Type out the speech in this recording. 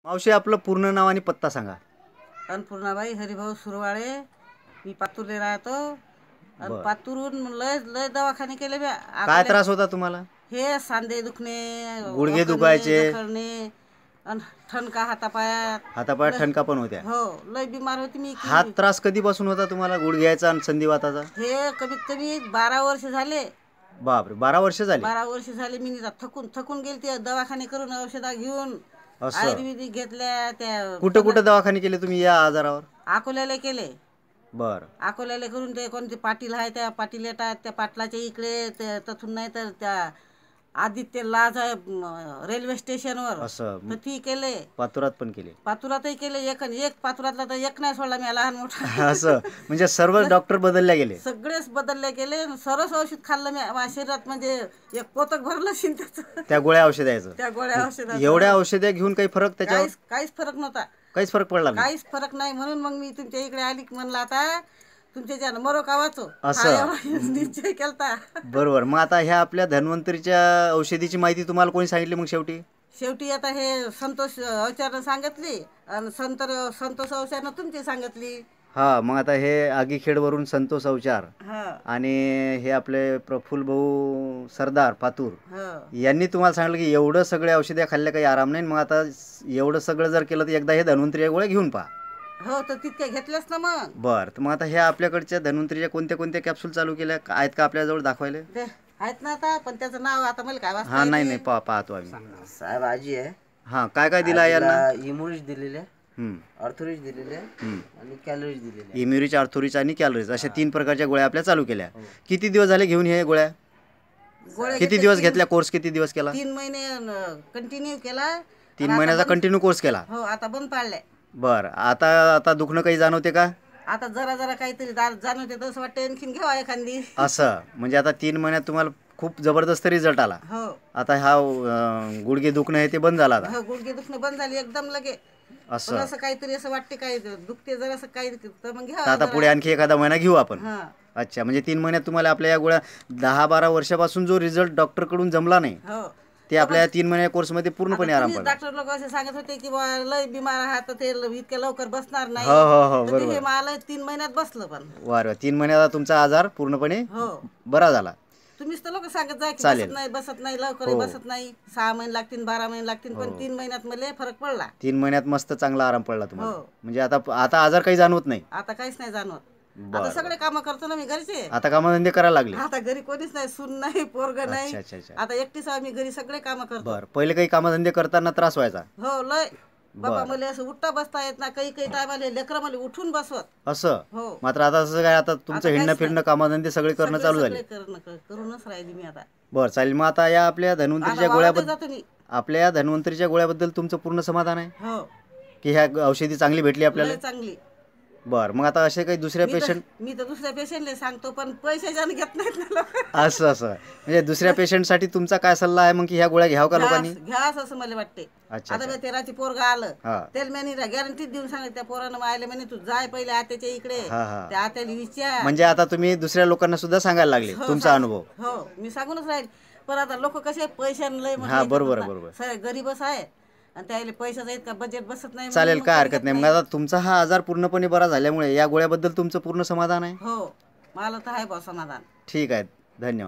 मावशी आपलं पूर्ण नाव आणि पत्ता सांगा. अन्नपूर्णाबाई हरिभाऊ सुरवाळे. मी पातूरले राहतो. आणि बरं. पातूरून लय लय दवाखाने केले बे. काय त्रास होता तुम्हाला? हे सांधे दुखणे, गुडघे वखरणे, दुखायचे, जखडणे, आणि ठणका हातापायात. हातापायात ठणका पण होत्या. हो, लय बिमार होती मी. हात त्रास कधीपासून होता तुम्हाला गुडघ्याचा आणि संधिवाताचा? हे कमीत कमी 12 वर्ष झाले. बापरे, 12 वर्ष झाली. 12 वर्ष झाले. मी थकून थकून गेली ते दवाखाने करून औषधा घेऊन. असं. आयुर्वेदिक घेतल्या त्या. कुठं कुठं दवाखाने केले तुम्ही या आजारावर? अकोल्याला केले. बर. अकोल्याला करून ते कोणते पाटील आहे त्या पाटील येतात, त्या पाटलाच्या इकडे ते तथून नाही तर त्या आदित्य लाज आहे रेल्वे स्टेशनवर. असं. तर ती केले. पातुरात पण केले? पातुरातही केले. एक पातुरातला तर एक नाही सोडला मी, लहान मोठा. असं म्हणजे सर्व डॉक्टर बदलले गेले? सगळेच बदलले गेले. सरस औषध खाल्लं मी माझ्या शरीरात, म्हणजे एक पोतक भरलं शिंद्याचं. त्या गोळ्या औषधाचं? त्या गोळ्या औषधाचं. एवढ्या औषधे घेऊन काही फरक त्याच्यावर? काहीच फरक नव्हता. काहीच फरक पडला नाही? काहीच फरक नाही. म्हणून मग मी तुमच्या इकडे आली. म्हणलं आता तुमच्या ज्या मरो का वाचो असं निश्चय केलता. बरोबर. मग आता ह्या आपल्या धन्वंतरीच्या औषधीची माहिती तुम्हाला कोणी सांगितली मग शेवटी आता हे संतोष अवचारनं सांगितली आणि संतोष अवचारनं तुमची सांगितली. हा, मग आता हे आगीखेडवरून संतोष अवचार आणि हे आपले प्रफुल्ल भाऊ सरदार पातूर यांनी तुम्हाला सांगितलं की एवढं सगळे औषधे खाल्ल्या काही आराम नाही. मग आता एवढं सगळं जर केलं तर एकदा हे धन्वंतरी गोळ्या घेऊन पहा. हो, तर तितक्या घेतल्यास ना मग. बरं. तर मग आता ह्या आपल्याकडच्या धन्वंतरीच्या कोणत्या कोणत्या कॅप्सूल चालू केल्या आहेत का आपल्याजवळ दाखवायला? आहेत ना आता, पण त्याचं नाव आता मला काय वाचता? हा, नाही पाहतो आम्ही. साहेब आजी आहे. हा, काय काय दिलं यांना? इम्युरिज दिलेले, ऑर्थोरिज दिलेले आणि कॅलरीज दिलेले. इम्युरिज, ऑर्थोरिज आणि कॅलरीज अशा 3 प्रकारच्या गोळ्या आपल्या चालू केल्या. किती दिवस झाले घेऊन हे गोळ्या? किती दिवस घेतल्या? कोर्स किती दिवस केला? 3 महिने कंटिन्यू केला. 3 महिन्याचा कंटिन्यू कोर्स केला? हो, आता बंद पाडलाय. बरं. आता दुखणं काही जाणवते का? आता जरा काहीतरी जाणवते. तसं वाटतं आणखीन घ्यावा एखादी. असं म्हणजे आता 3 महिन्यात तुम्हाला खूप जबरदस्त रिझल्ट आला. हो. आता हा गुडघे दुखणं आहे ते बंद झाला आता? हो, गुडघे दुखणं बंद झाली एकदम लगे. असं काहीतरी असं वाटते काय दुखते जरा असं काही, तर मग घ्या. आता पुढे आणखी एखादा महिना घेऊ आपण. अच्छा, म्हणजे 3 महिन्यात तुम्हाला आपल्या या गोळ्या 10-12 वर्षापासून जो रिझल्ट डॉक्टर कडून जमला नाही ते आपल्या 3 महिन्या कोर्स मध्ये पूर्णपणे आराम पडला. डॉक्टर लोक असे सांगत होते की लय बिमार आहात तर ते इतक्या लवकर बसणार नाही. हो, बरोबर. हे मला 3 महिन्यात बसलं. पण वा, 3 महिन्यात तुमचा आजार पूर्णपणे बरा झाला. तुम्हीच तर लोक सांगत जा की बसत नाही लवकर बसत नाही. 6 महिने लागतील, 12 महिने लागतील, पण 3 महिन्यात मला फरक पडला. 3 महिन्यात मस्त चांगला आराम पडला तुम्हाला. म्हणजे आता आजार काही जाणवत नाही? आता काहीच नाही जाणवत. आता सगळे काम करतो ना मी घरचे. आता कामधंदे करायला लागले? आता घरी कोणीच नाही, सून नाही, पोरग नाही. आता एकटीच मी घरी सगळे काम करतो. बरं. पहिले काही कामधंदे करताना त्रास व्हायचा? हो, लय. बाबा मला असं उठता बसता येत ना. काही टायमाला लेकरं मला उठून बसवत. असं? हो. मात्र आता असं काय, आता तुमचं हिंडणं फिरणं कामधंदे सगळे करणं चालू झाले? करूनच राहिली मी आता. बरं, चालेल. मग आता या आपल्या धन्वंतरीच्या गोळ्याबद्दल तुमचं पूर्ण समाधान आहे? हो. की ह्या औषधी चांगली भेटली आपल्याला? चांगली. बरं. मग आता असे काही दुसऱ्या पेशंट? मी तर दुसऱ्या पेशंटला सांगतो, पण पैसे जाण घेत नाहीत ना. असं म्हणजे दुसऱ्या पेशंटसाठी तुमचा काय सल्ला आहे मग की ह्या गोळ्या घ्याव का लोकांनी? घ्या असं मला वाटते. आता मी तेराची पोरगा आलं त्याला मी गॅरंटी देऊन सांगितलं. त्या पोरानं आले म्हणे तू जाय पहिले आत्याच्या इकडे, त्या आत्याला विचार. म्हणजे आता तुम्ही दुसऱ्या लोकांना सुद्धा सांगायला लागले तुमचा अनुभव? हो, मी सांगूनच राहील. पण आता लोक कसे पैशाने लय बरोबर गरीबच आहे आणि त्याला पैशाचं इतका बजेट बसत नाही. चालेल, काय हरकत नाही. मग आता तुमचा हा आजार पूर्णपणे बरा झाल्यामुळे या गोळ्याबद्दल तुमचं पूर्ण समाधान आहे? हो, मला तर आहे बा समाधान. ठीक आहे, धन्यवाद.